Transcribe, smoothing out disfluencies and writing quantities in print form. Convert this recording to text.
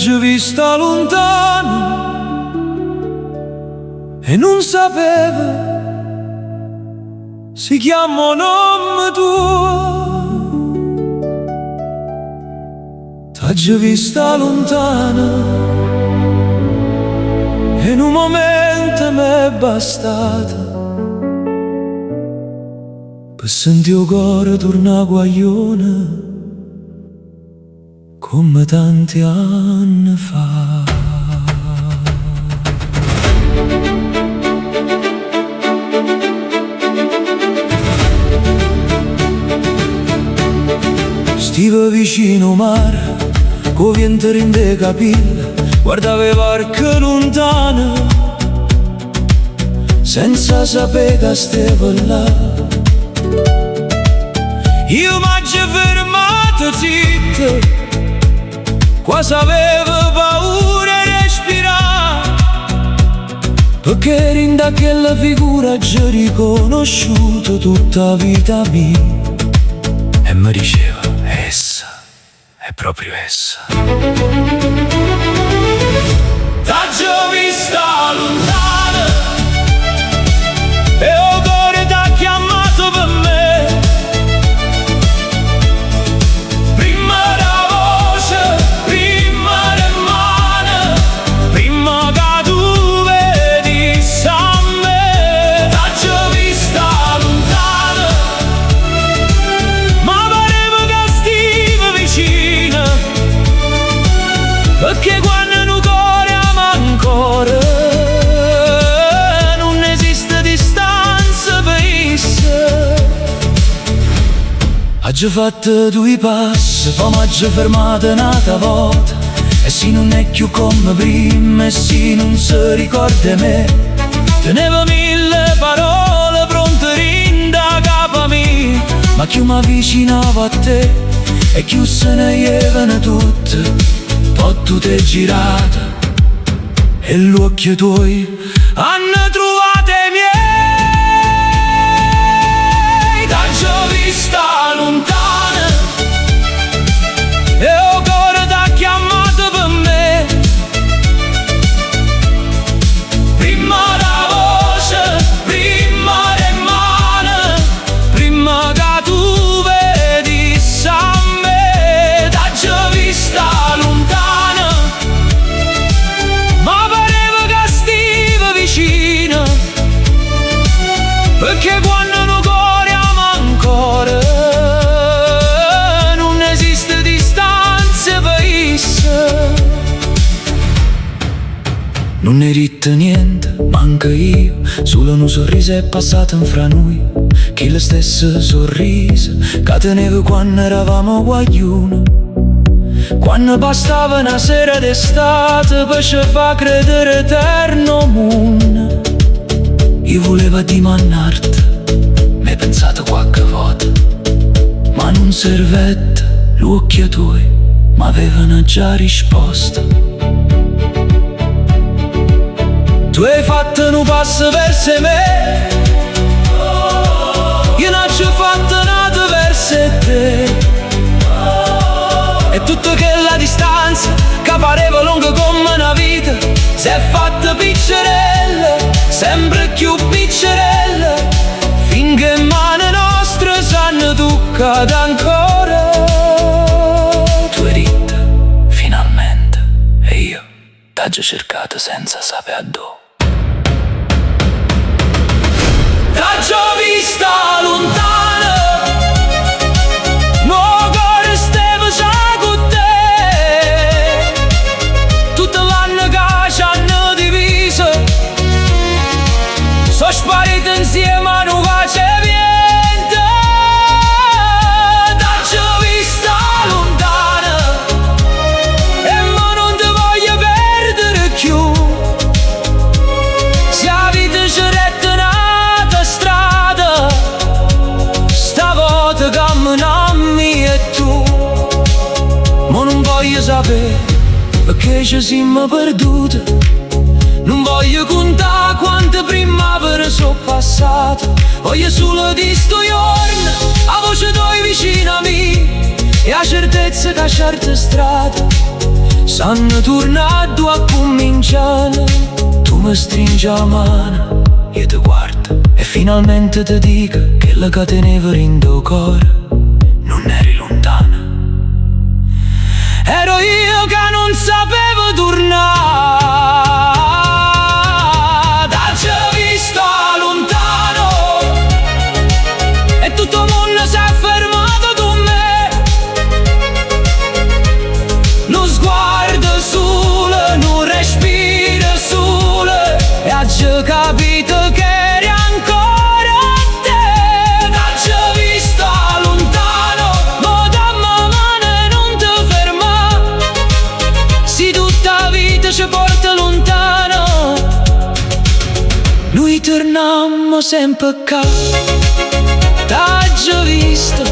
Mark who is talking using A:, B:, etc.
A: già vista lontano e non sapeva si chiama nome tuo. T'ha già vista lontana e in un momento m'è bastata per sentire il cuore tornare guaglione come tanti anni fa. Stiva vicino mare, co' vento rinde capille, guardava i varchi lontani, senza sapere che stava là. Io m'aggio fermato zitto, quasi avevo paura di respirare, perché in da quella figura già riconosciuto tutta la vita mia. E mi diceva, essa, è proprio essa. T'ha già vista lontana e il cuore t'ha chiamato per me. Prima la voce, prima le mani, prima che tu vedessi a me. T'ha già vista lontana, ma pareva che stiva vicina, perché quando un cuore ama ancora non esiste distanza per essa. Ha già fatto due passi, poi m'ha già fermato un'altra volta, e se non è più come prima, e se non si ricorda me, teneva mille parole pronte rinda capo mia. Ma più mi avvicinavo a te e più se ne ievano tutte. Poi tu t'hai girata e gli occhi tuoi hanno trovato i miei. T'ha già vista lontana e il cuore t'ha chiamato per me. Prima la voce, prima le mani, prima che tu vedessi a me. T'ha già vista lontana, ma pareva che stiva vicina, perché quando un cuore ama ancora non esiste distanza per essa. Non ne ritta niente, manca io, solo un sorriso è passato fra noi, che lo stesso sorriso che tenevo quando eravamo guaglioni, quando bastava una sera d'estate per ci fa credere eterno mondo. Io volevo dimannarti, m'hai pensato qualche volta, ma non servette, gli occhi tuoi m'avevano già risposto. Tu hai fatto un passo verso me, io non ci ho fatto nato verso te, e tutta quella distanza che pareva lunga come una vita si è fatta piccerella, sempre più piccerella, finché mani nostre s'hanno toccate ancora. Tu eri ritta, finalmente, e io t'ho già cercato senza sapere a dove. T'ha già vista lontana, no cuore stava già con te, tutto l'anno che ci hanno diviso, sono sparite insieme a non c'è niente. T'ha già vista lontana e ma non ti voglio perdere più, se la vita ci retta un'altra strada, stavolta camminammi e tu. Ma non voglio sapere perché ci siamo perduti, non voglio contare quante primavere sono passate, voglio solo di sto giorno, a voce tuoi vicino a me, e la certezza che a certe strade S'hanno tornato a cominciare, tu mi stringi la mano, io ti guardo e finalmente ti dico che la che tenevo in tuo cuore non eri lontana. Ero io che non sapevo tornare, t'ho già visto lontano e tutto il mondo si è fermato con me. Lo sguardo solo, non respiro solo, e ho già capito che eri ancora te. T'ho già visto lontano, ma dammi mano e non ti ferma. Si tutta la vita ci porta lontano, noi torniamo sempre qua. T'ho già visto